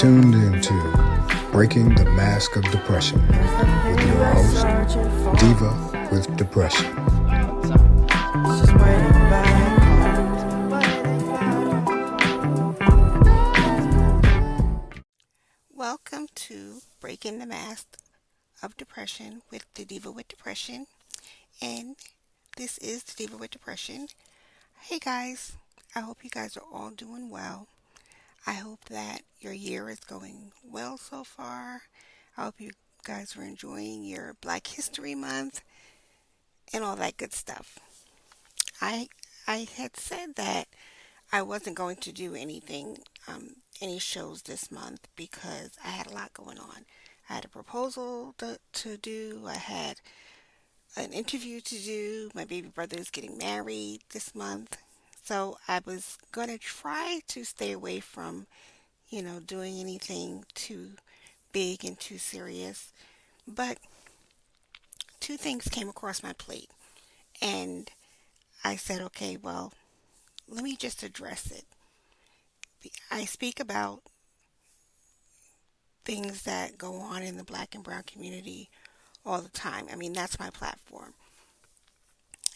tuned into Breaking the Mask of Depression with your host, Diva with Depression. Welcome to Breaking the Mask of Depression with the Diva with Depression. And this is the Diva with Depression. Hey guys, I hope you guys are all doing well. I hope that your year is going well so far. I hope you guys are enjoying your Black History Month and all that good stuff. I I had said that I wasn't going to do any shows this month because I had a lot going on. I had a proposal to do. I had an interview to do. My baby brother is getting married this month. So I was going to try to stay away from, doing anything too big and too serious. But two things came across my plate. And I said, okay, well, let me just address it. I speak about things that go on in the black and brown community all the time. I mean, that's my platform.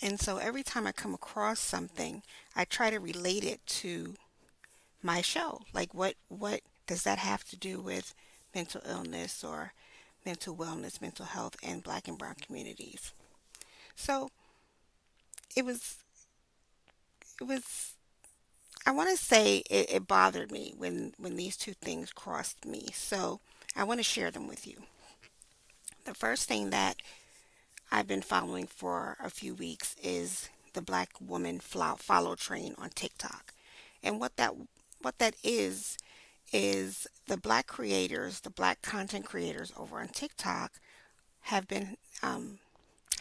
And so every time I come across something, I try to relate it to my show. Like what does that have to do with mental illness or mental wellness, mental health and black and brown communities? So it was it was I want to say it bothered me when these two things crossed me. So I want to share them with you. The first thing that I've been following for a few weeks is the Black Woman Follow Train on TikTok. And what that is the black creators, the black content creators over on TikTok have been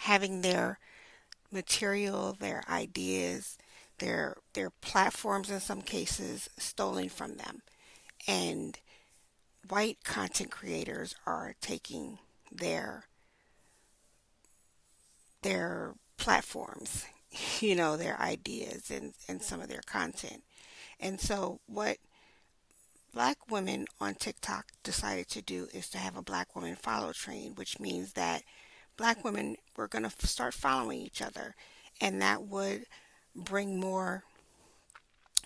having their material, their ideas, their platforms in some cases stolen from them. And white content creators are taking their platforms, their ideas and some of their content. And so what black women on TikTok decided to do is to have a black woman follow train, which means that black women were going to start following each other. And bring more,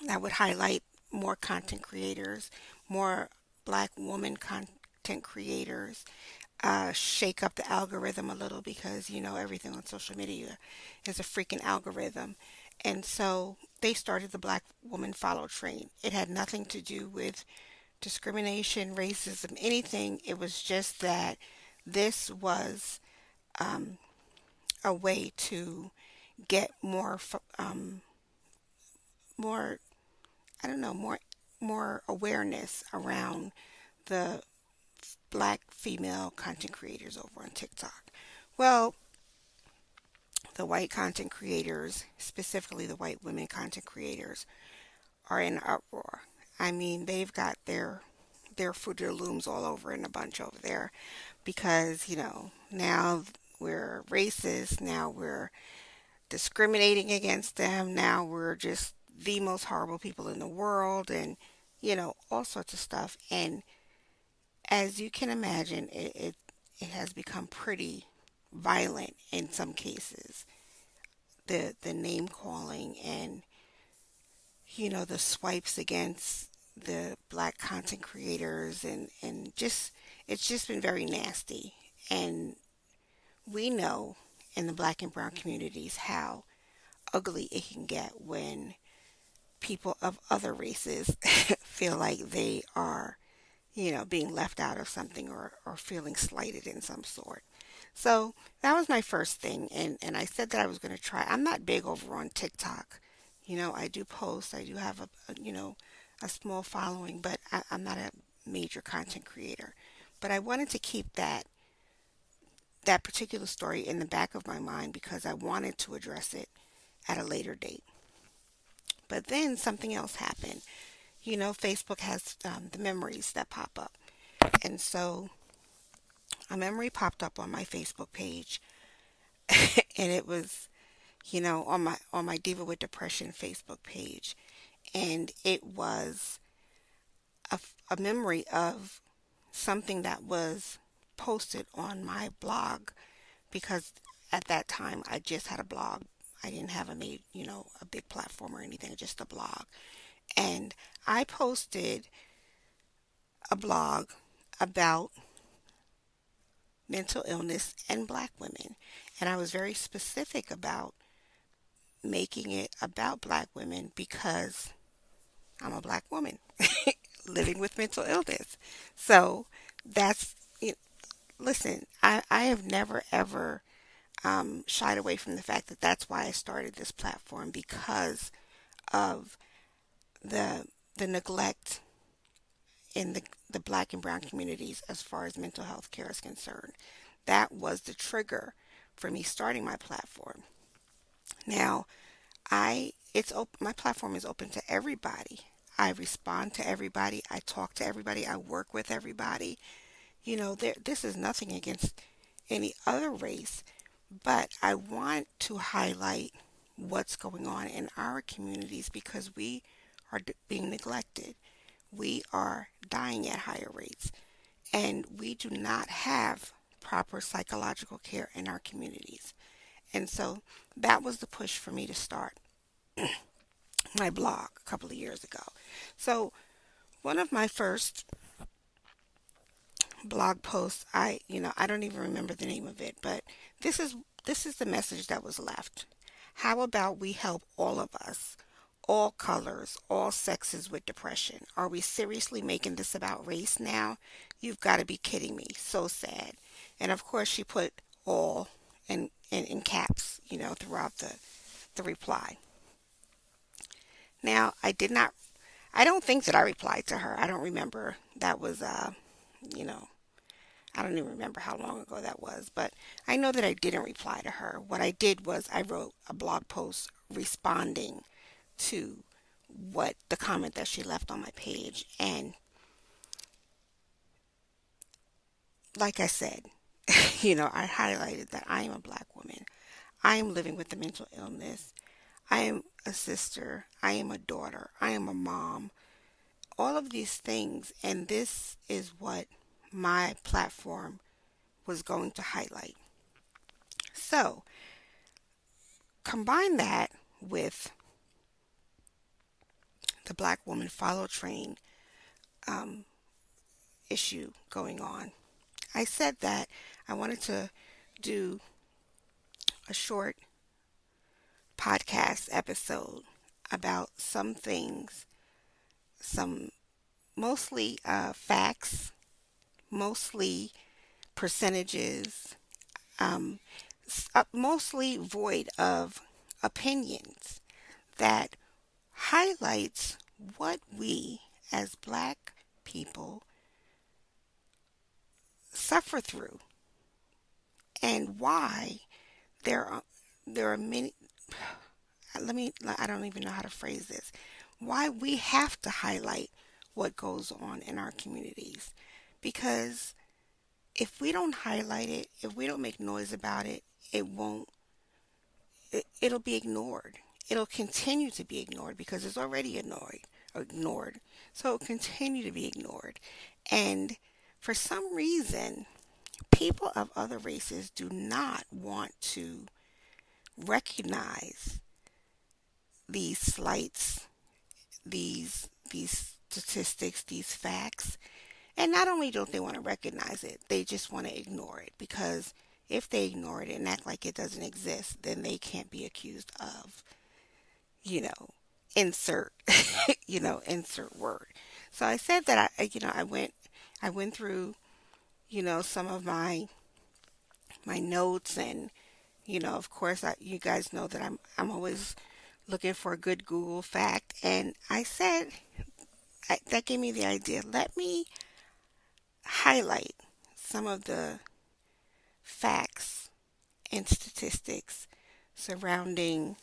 that would highlight more content creators, more black woman content creators, shake up the algorithm a little because everything on social media is a freaking algorithm. And so they started the Black Woman Follow Train. It had nothing to do with discrimination, racism, anything. It was just that this was um, a way to get more, I don't know, more awareness around the black female content creators over on TikTok. Well, the white content creators, specifically the white women content creators, are in uproar. I mean, they've got their Fruit of the Looms all over in a bunch over there because, now we're racist, now we're discriminating against them, now we're just the most horrible people in the world, and, all sorts of stuff. And as you can imagine, it has become pretty violent in some cases. The name calling and the swipes against the black content creators and just it's just been very nasty. And we know in the black and brown communities how ugly it can get when people of other races feel like they are, being left out of something or feeling slighted in some sort. So that was my first thing. And I said that I was going to try. I'm not big over on TikTok. I do post, I do have a small following, but I'm not a major content creator. But I wanted to keep that particular story in the back of my mind because I wanted to address it at a later date. But then something else happened. Facebook has the memories that pop up. And so a memory popped up on my Facebook page and it was, on my Diva with Depression Facebook page. And it was a memory of something that was posted on my blog, because at that time I just had a blog. I didn't have a big platform or anything, just a blog. And I posted a blog about mental illness and black women. And I was very specific about making it about black women because I'm a black woman living with mental illness. So that's, you listen, I have never ever shied away from the fact that that's why I started this platform, because of the the neglect in the black and brown communities as far as mental health care is concerned. That was the trigger for me starting my platform. Now, my platform is open to everybody. I respond to everybody. I talk to everybody. I work with everybody. This is nothing against any other race, but I want to highlight what's going on in our communities because we are being neglected. We are dying at higher rates, and we do not have proper psychological care in our communities. And so that was the push for me to start my blog a couple of years ago. So one of my first blog posts, I don't even remember the name of it, but this is this is the message that was left. How about we help all of us, all colors, all sexes with depression? Are we seriously making this about race now? You've got to be kidding me. So sad. And of course she put all in caps, throughout the reply. Now, I don't think that I replied to her. I don't remember. That was, you know, I don't even remember how long ago that was, but I know that I didn't reply to her. What I did was I wrote a blog post responding to what the comment that she left on my page. And like I said, I highlighted that I am a black woman. I am living with a mental illness. I am a sister. I am a daughter. I am a mom. All of these things. And this is what my platform was going to highlight. So combine that with the black woman follow train um, issue going on. I said that I wanted to do a short podcast episode about some things, some mostly facts, mostly percentages, mostly void of opinions that highlights what we as black people suffer through and why there are many. I don't even know how to phrase this. Why we have to highlight what goes on in our communities. Because if we don't highlight it, if we don't make noise about it, it won't, it'll be ignored. It'll continue to be ignored because it's already ignored. So it'll continue to be ignored. And for some reason, people of other races do not want to recognize these slights, these statistics, these facts. And not only don't they want to recognize it, they just want to ignore it, because if they ignore it and act like it doesn't exist, then they can't be accused of, you know, insert, insert word. So I said that I went through, some of my notes, and of course, you guys know that I'm always looking for a good Google fact, and I said that gave me the idea. Let me highlight some of the facts and statistics surrounding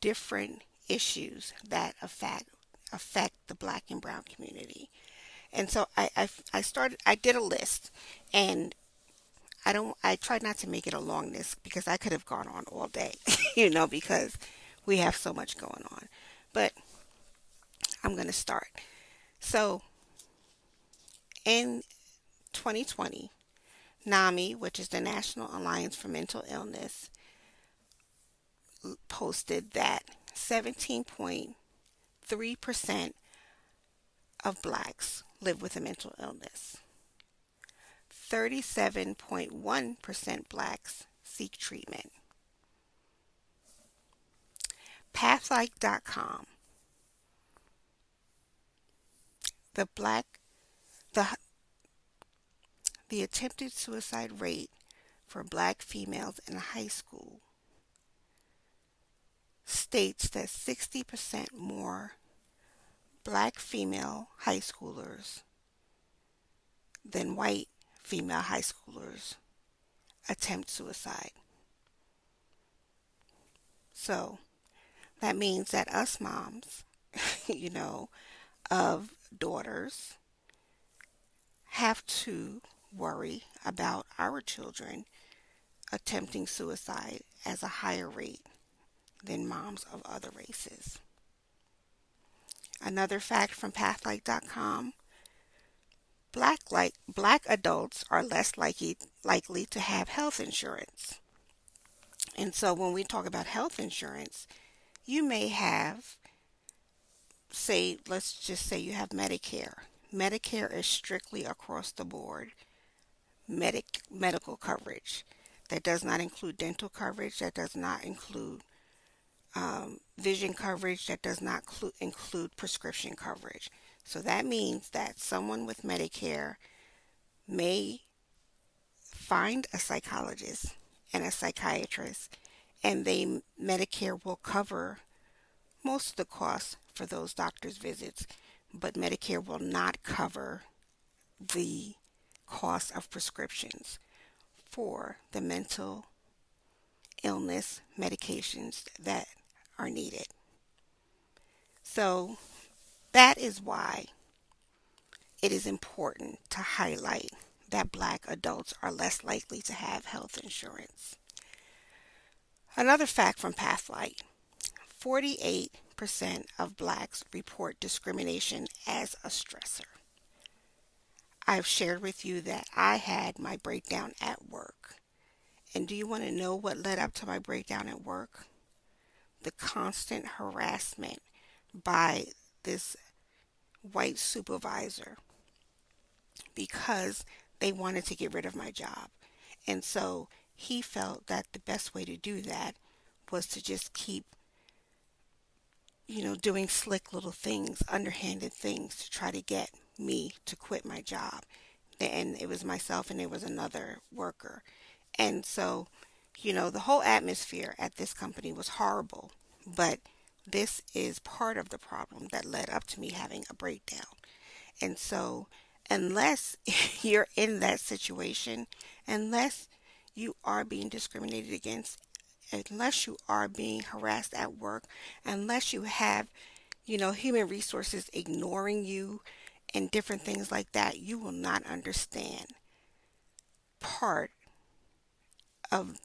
different issues that affect the black and brown community. And so I did a list, and I tried not to make it a long list because I could have gone on all day, because we have so much going on. But I'm going to start. So In 2020, NAMI, which is the National Alliance for Mental Illness, posted that 17.3% of blacks live with a mental illness. 37.1% blacks seek treatment. Pathlight.com. The black the the attempted suicide rate for black females in high school states that 60% more black female high schoolers than white female high schoolers attempt suicide. So that means that us moms, you know, of daughters have to worry about our children attempting suicide as a higher rate than moms of other races. Another fact from pathlight.com, black adults are less likely to have health insurance. And so when we talk about health insurance, you may have, say, let's just say you have Medicare. Medicare is strictly across the board medical coverage. That does not include dental coverage. That does not include vision coverage. That does not include prescription coverage. So that means that someone with Medicare may find a psychologist and a psychiatrist, and Medicare will cover most of the costs for those doctor's visits, but Medicare will not cover the cost of prescriptions for the mental illness medications that are needed. So that is why it is important to highlight that black adults are less likely to have health insurance. Another fact from Pathlight, 48% of blacks report discrimination as a stressor. I've shared with you that I had my breakdown at work. And do you want to know what led up to my breakdown at work? The constant harassment by this white supervisor because they wanted to get rid of my job. And so he felt that the best way to do that was to just keep, doing slick little things, underhanded things to try to get me to quit my job. And it was myself and there was another worker. And so, the whole atmosphere at this company was horrible. But this is part of the problem that led up to me having a breakdown. And so, unless you're in that situation, unless you are being discriminated against, unless you are being harassed at work, unless you have, human resources ignoring you and different things like that, you will not understand part of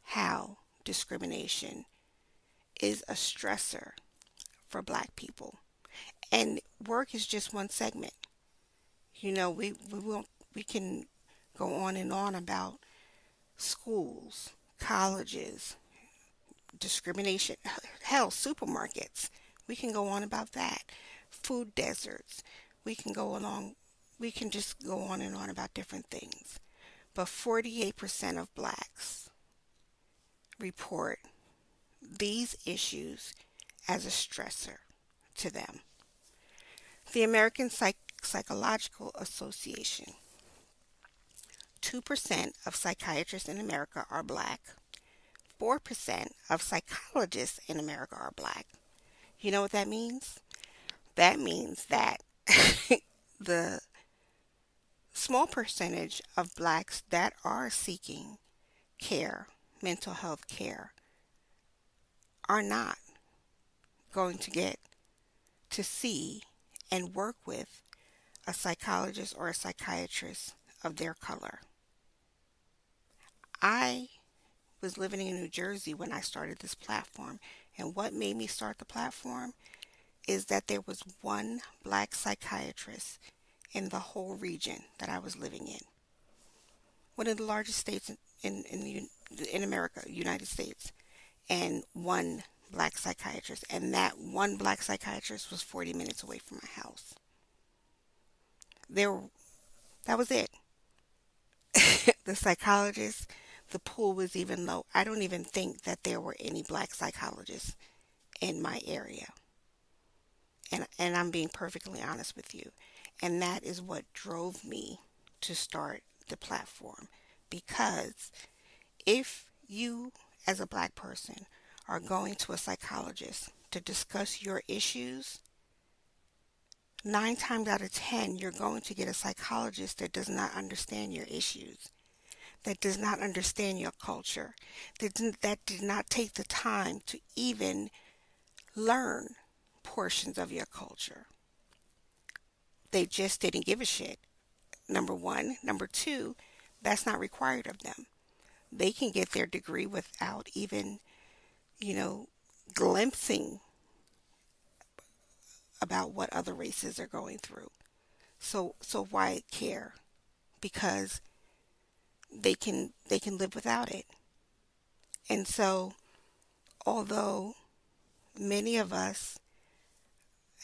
how discrimination is a stressor for black people. And work is just one segment. We can go on and on about schools, colleges, discrimination, hell, supermarkets. We can go on about that. Food deserts. We can just go on and on about different things. But 48% of blacks report these issues as a stressor to them. The American Psychological Association. 2% of psychiatrists in America are black. 4% of psychologists in America are black. You know what that means? That means that the small percentage of blacks that are seeking care, mental health care, are not going to get to see and work with a psychologist or a psychiatrist of their color. I was living in New Jersey when I started this platform, and what made me start the platform is that there was one black psychiatrist in the whole region that I was living in. One of the largest states in America, United States, and one black psychiatrist. And that one black psychiatrist was 40 minutes away from my house. There, that was it. The psychologist, the pool was even low. I don't even think that there were any black psychologists in my area. And I'm being perfectly honest with you. And that is what drove me to start the platform. Because if you, as a black person, are going to a psychologist to discuss your issues, 9 times out of 10, you're going to get a psychologist that does not understand your issues, that does not understand your culture, that did not take the time to even learn portions of your culture. They just didn't give a shit. Number one. Number two, that's not required of them. They can get their degree without even, you know, glimpsing about what other races are going through. So why care? Because they can live without it. And so, although many of us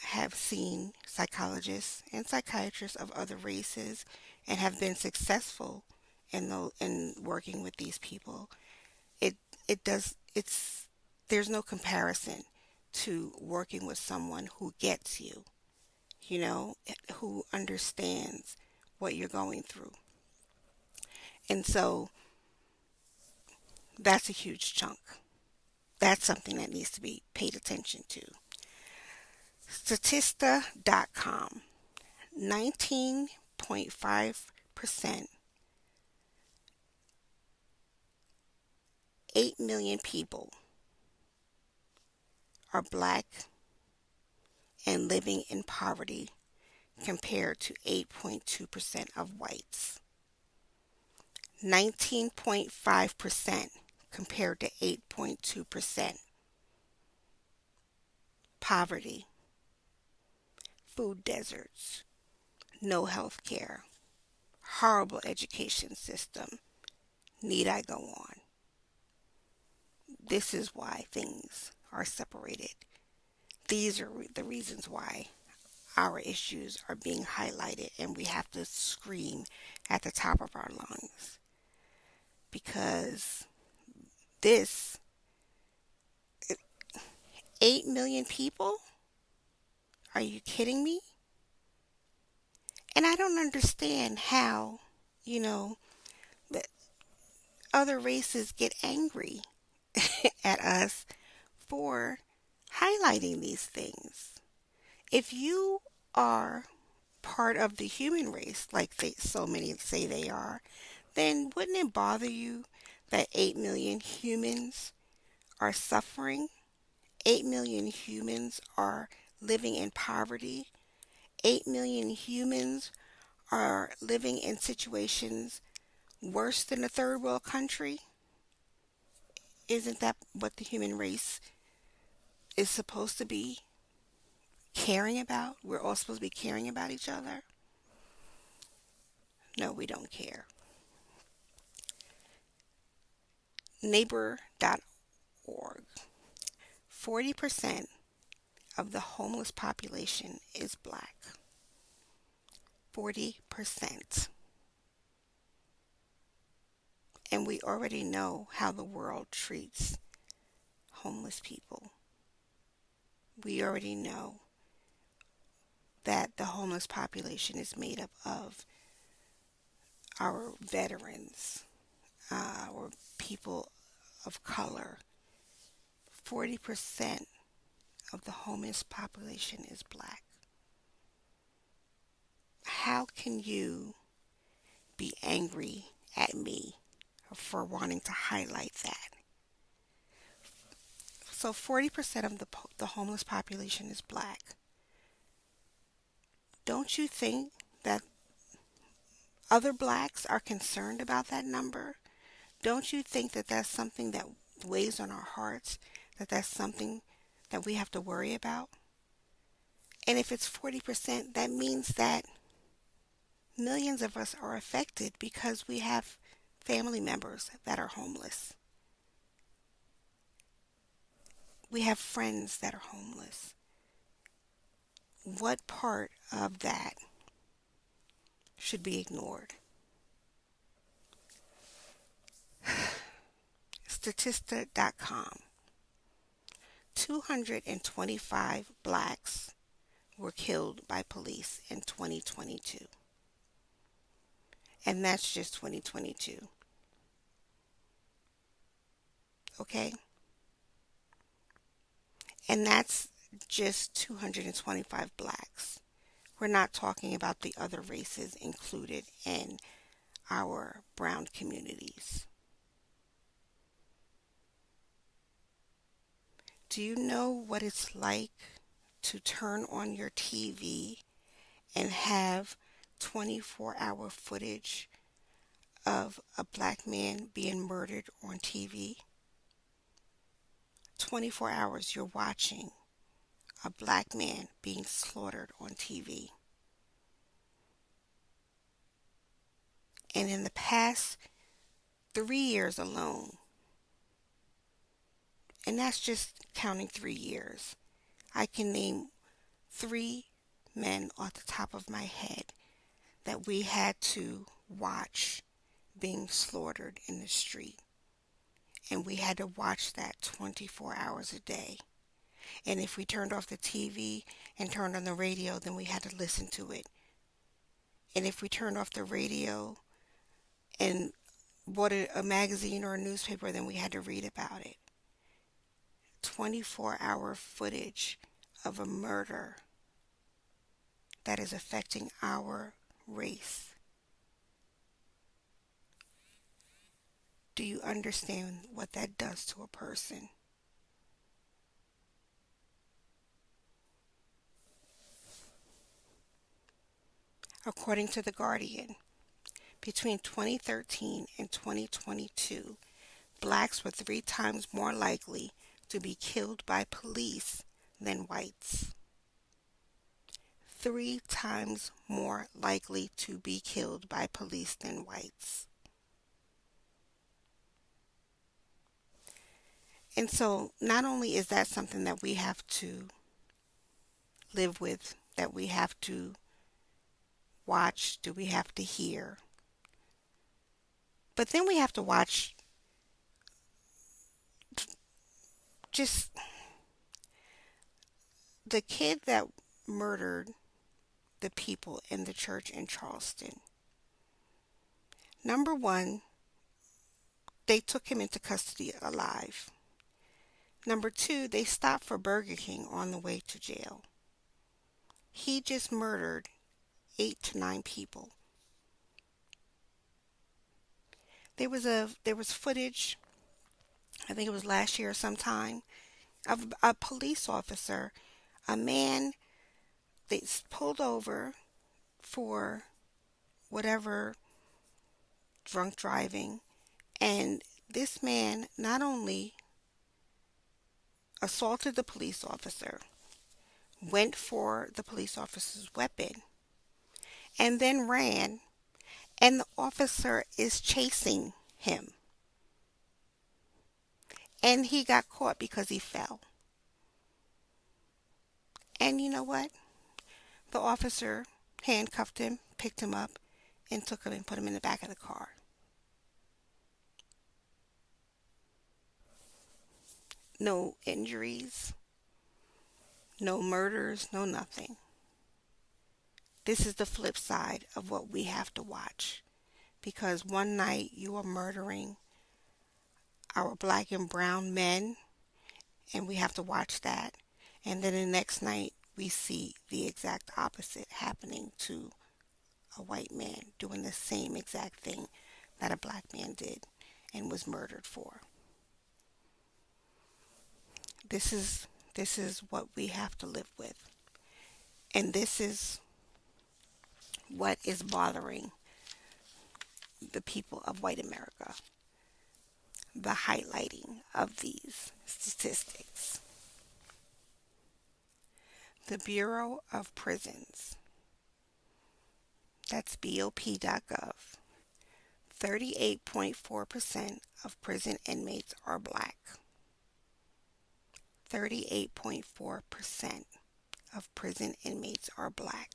have seen psychologists and psychiatrists of other races and have been successful in working with these people, it it's there's no comparison to working with someone who gets you, who understands what you're going through. And so that's a huge chunk. That's something that needs to be paid attention to. Statista.com, 19.5%, 8 million people are black and living in poverty compared to 8.2% of whites. 19.5% compared to 8.2%. Poverty, food deserts, no health care, horrible education system. Need I go on? This is why things are separated. These are the reasons why our issues are being highlighted, and we have to scream at the top of our lungs. Because this 8 million people? Are you kidding me? And I don't understand how, you know, the other races get angry at us for highlighting these things. If you are part of the human race, like so many say they are, then wouldn't it bother you that 8 million humans are suffering? 8 million humans are living in poverty. 8 million humans are living in situations worse than a third world country. Isn't that what the human race is supposed to be caring about? We're all supposed to be caring about each other. No, we don't care. Neighbor.org. 40% of the homeless population is black. 40%. And we already know how the world treats homeless people. We already know that the homeless population is made up of our veterans, or people of color. 40% of the homeless population is black. How can you be angry at me for wanting to highlight that? So 40% of the homeless population is black. Don't you think that other blacks are concerned about that number? Don't you think that that's something that weighs on our hearts, that that's something that we have to worry about? And if it's 40%, that means that millions of us are affected because we have family members that are homeless. We have friends that are homeless. What part of that should be ignored? Statista.com. 225 blacks were killed by police in 2022. And that's just 2022. Okay? And that's just 225 blacks. We're not talking about the other races included in our brown communities. Do you know what it's like to turn on your TV and have 24-hour footage of a black man being murdered on TV? 24 hours you're watching a black man being slaughtered on TV. And in the past 3 years alone, and that's just counting 3 years, I can name 3 men off the top of my head that we had to watch being slaughtered in the street. And we had to watch that 24 hours a day. And if we turned off the TV and turned on the radio, then we had to listen to it. And if we turned off the radio and bought a magazine or a newspaper, then we had to read about it. 24-hour footage of a murder that is affecting our race. Do you understand what that does to a person? According to The Guardian, between 2013 and 2022, blacks were 3 times more likely to be killed by police than whites. 3 times more likely to be killed by police than whites. And so, not only is that something that we have to live with, that we have to watch, do we have to hear, but then we have to watch just the kid that murdered the people in the church in Charleston. Number one, they took him into custody alive. Number two, they stopped for Burger King on the way to jail. He just murdered 8 to 9 people. There was footage, I think it was last year or sometime, of a police officer, a man they pulled over for whatever, drunk driving, and this man not only assaulted the police officer, went for the police officer's weapon, and then ran, and the officer is chasing him. And he got caught because he fell. And you know what? The officer handcuffed him, picked him up, and took him and put him in the back of the car. No injuries, no murders, no nothing. This is the flip side of what we have to watch. Because one night you are murdering our black and brown men, and we have to watch that. And then the next night we see the exact opposite happening to a white man doing the same exact thing that a black man did and was murdered for. This is what we have to live with. And this is what is bothering the people of white America. The highlighting of these statistics. The Bureau of Prisons That's BOP.gov. 38.4% of prison inmates are black. 38.4% of prison inmates are black.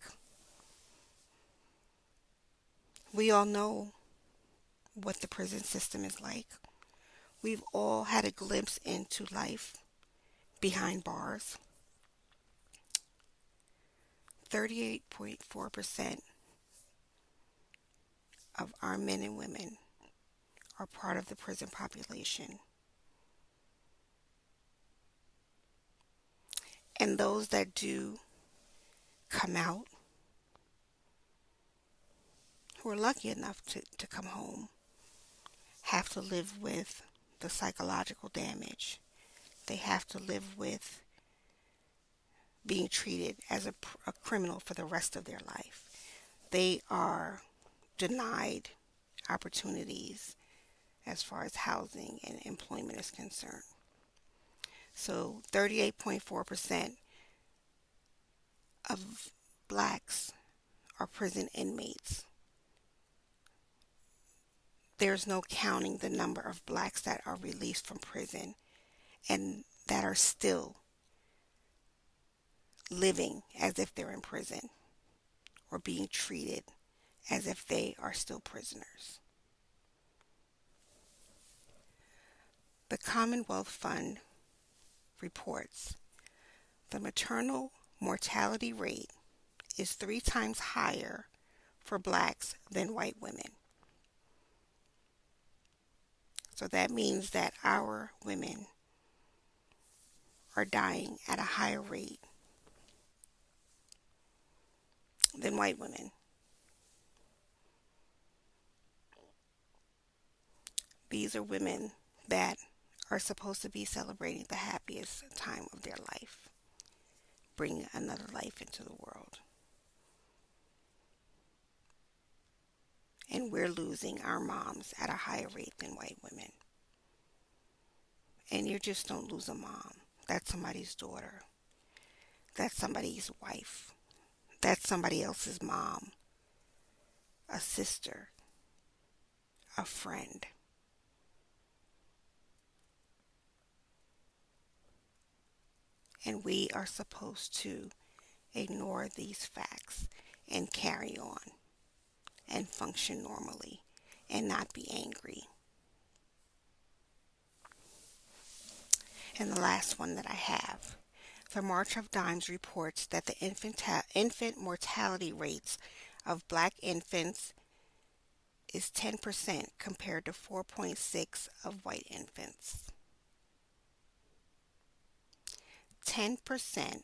We all know what the prison system is like. We've all had a glimpse into life behind bars. 38.4% of our men and women are part of the prison population. And those that do come out, who are lucky enough to come home, have to live with the psychological damage. They have to live with being treated as a criminal for the rest of their life. They are denied opportunities as far as housing and employment is concerned. So 38.4% of blacks are prison inmates. There's no counting the number of blacks that are released from prison and that are still living as if they're in prison or being treated as if they are still prisoners. The Commonwealth Fund reports the maternal mortality rate is 3 times higher for blacks than white women. So that means that our women are dying at a higher rate than white women. These are women that are supposed to be celebrating the happiest time of their life, bringing another life into the world. And we're losing our moms at a higher rate than white women. And you just don't lose a mom. That's somebody's daughter. That's somebody's wife. That's somebody else's mom, a sister, a friend. And we are supposed to ignore these facts and carry on and function normally and not be angry. And the last one that I have, the March of Dimes reports that the infant mortality rates of black infants is 10% compared to 4.6 of white infants. 10%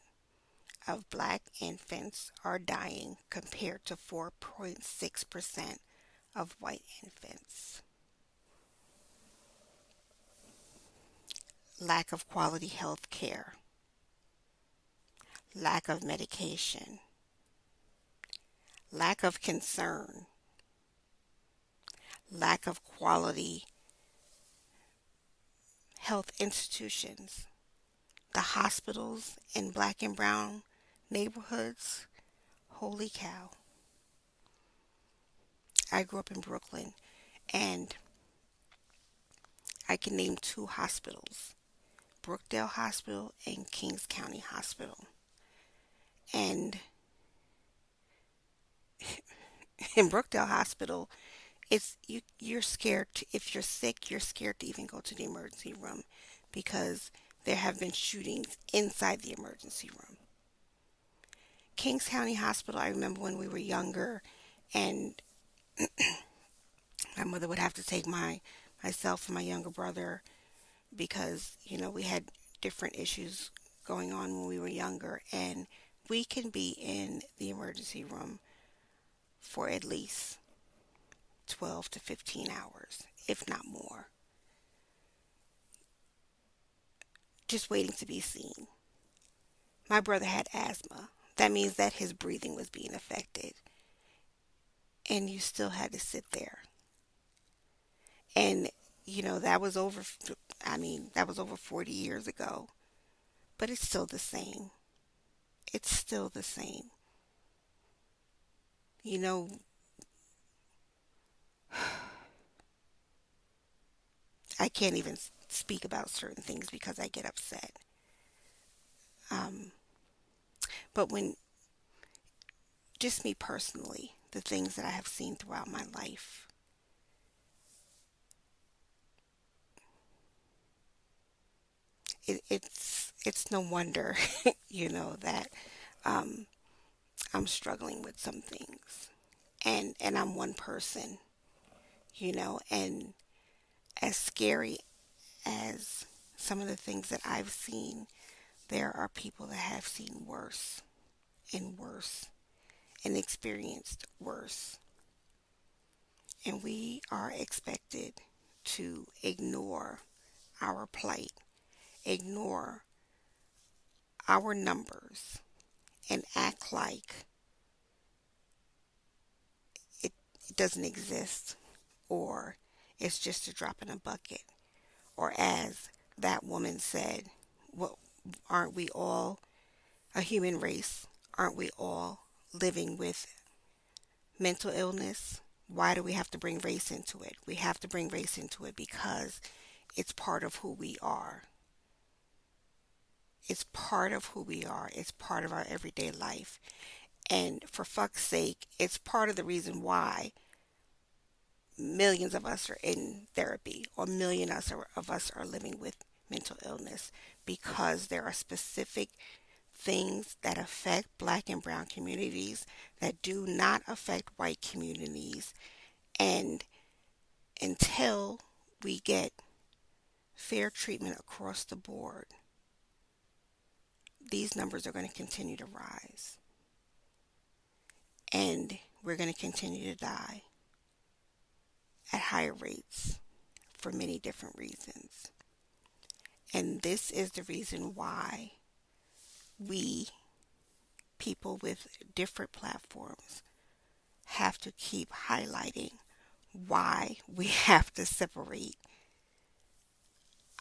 of black infants are dying compared to 4.6% of white infants. Lack of quality health care, lack of medication, lack of concern, lack of quality health institutions. The hospitals in black and brown neighborhoods, holy cow. I grew up in Brooklyn and I can name 2 hospitals, Brookdale Hospital and Kings County Hospital. And in Brookdale Hospital, you're scared if you're sick, you're scared to even go to the emergency room because there have been shootings inside the emergency room. Kings County Hospital, I remember when we were younger and my mother would have to take myself and my younger brother because, we had different issues going on when we were younger, and we can be in the emergency room for at least 12 to 15 hours, if not more, just waiting to be seen. My brother had asthma. That means that his breathing was being affected, and you still had to sit there. And that was over 40 years ago, but it's still the same. It's still the same. I can't even speak about certain things because I get upset. Um, but when, just me personally, the things that I have seen throughout my life, it's no wonder, that um, I'm struggling with some things, and I'm one person, and as scary as some of the things that I've seen, there are people that have seen worse and worse and experienced worse. And we are expected to ignore our plight, ignore our numbers, and act like it, it doesn't exist, or it's just a drop in a bucket. Or as that woman said, well, aren't we all a human race? Aren't we all living with mental illness? Why do we have to bring race into it? We have to bring race into it because it's part of who we are. It's part of who we are. It's part of our everyday life. And for fuck's sake, it's part of the reason why millions of us are in therapy, or of us are living with mental illness, because there are specific things that affect black and brown communities that do not affect white communities. And until we get fair treatment across the board, these numbers are going to continue to rise. And we're going to continue to die at higher rates for many different reasons. And this is the reason why we, people with different platforms, have to keep highlighting why we have to separate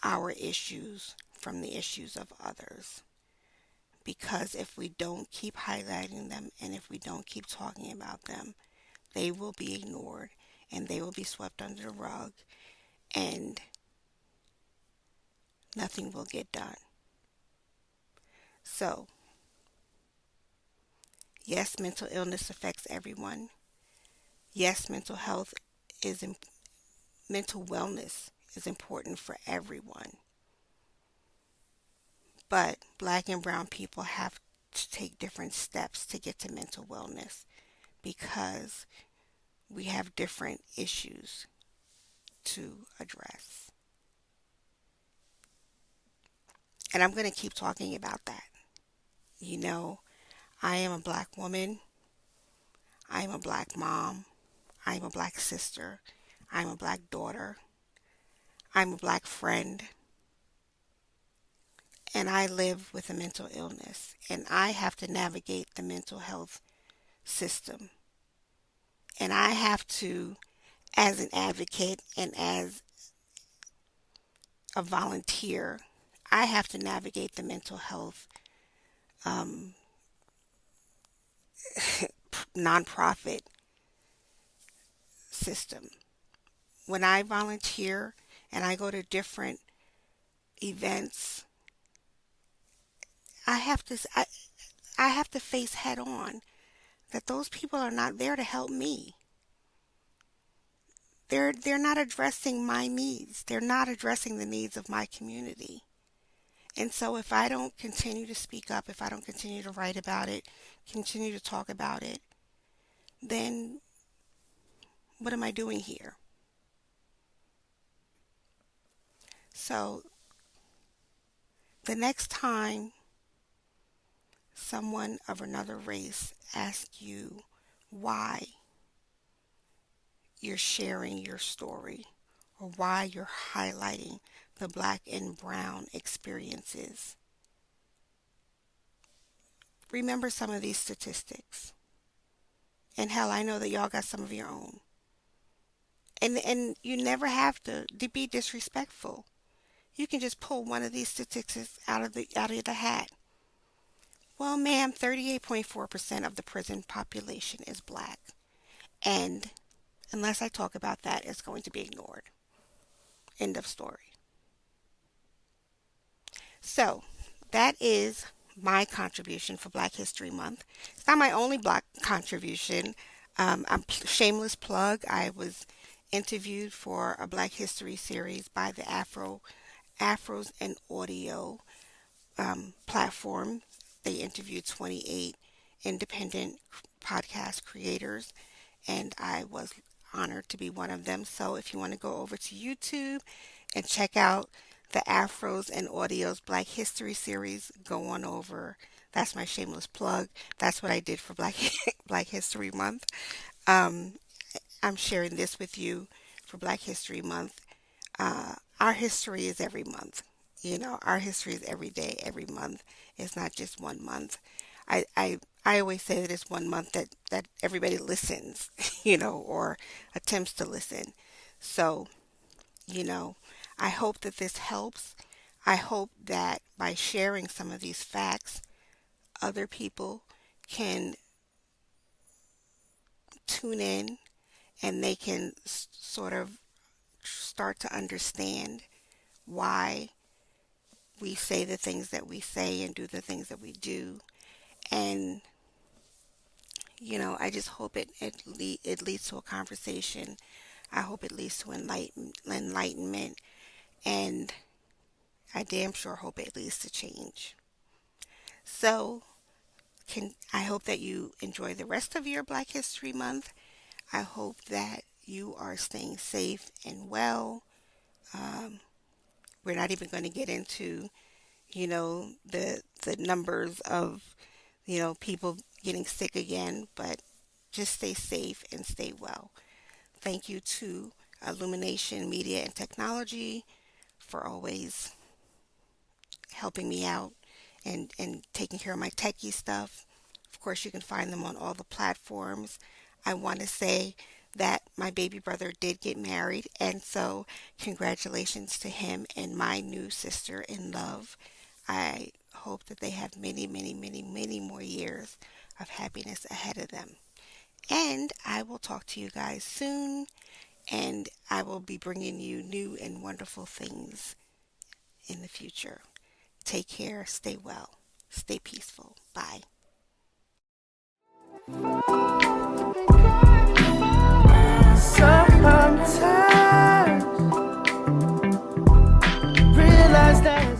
our issues from the issues of others. Because if we don't keep highlighting them, and if we don't keep talking about them, they will be ignored and they will be swept under the rug, and nothing will get done. So, yes, mental illness affects everyone. Yes, is mental wellness is important for everyone. But black and brown people have to take different steps to get to mental wellness, because we have different issues to address. And I'm going to keep talking about that. You know, I am a black woman. I am a black mom. I am a black sister. I'm a black daughter. I'm a black friend. And I live with a mental illness. And I have to navigate the mental health system. And I have to, as an advocate and as a volunteer, I have to navigate the mental health um, nonprofit system. When I volunteer and I go to different events, I have to I have to face head on that those people are not there to help me. They're not addressing my needs. They're not addressing the needs of my community. And so if I don't continue to speak up, if I don't continue to write about it, continue to talk about it, then what am I doing here? So the next time someone of another race asks you why you're sharing your story, or why you're highlighting the black and brown experiences, remember some of these statistics. And hell, I know that y'all got some of your own. And you never have to be disrespectful. You can just pull one of these statistics out of the hat. Well, ma'am, 38.4% of the prison population is black. And Unless I talk about that, it's going to be ignored. End of story. So, that is my contribution for Black History Month. It's not my only Black contribution. Shameless plug. I was interviewed for a Black History series by the Afros and Audio platform. They interviewed 28 independent podcast creators, and I was honored to be one of them. So if you want to go over to YouTube and check out the Afros and Audio's Black History series, go on over. That's my shameless plug. That's what I did for Black Black History Month. Um, I'm sharing this with you for Black History Month. Our history is every month. Our history is every day, every month. It's not just one month. I always say that it's one month that everybody listens, or attempts to listen. So, you know, I hope that this helps. I hope that by sharing some of these facts, other people can tune in and they can sort of start to understand why we say the things that we say and do the things that we do. And, I just hope it leads to a conversation. I hope it leads to enlightenment. And I damn sure hope it leads to change. So, I hope that you enjoy the rest of your Black History Month. I hope that you are staying safe and well. Um, we're not even going to get into, the numbers of, people getting sick again, but just stay safe and stay well. Thank you to Illumination Media and Technology for always helping me out and taking care of my techie stuff. Of course, you can find them on all the platforms. I want to say that my baby brother did get married, and so congratulations to him and my new sister in love. I hope that they have many, many, many, many more years of happiness ahead of them. And I will talk to you guys soon, and I will be bringing you new and wonderful things in the future. Take care, stay well, stay peaceful. Bye. Sometimes realize that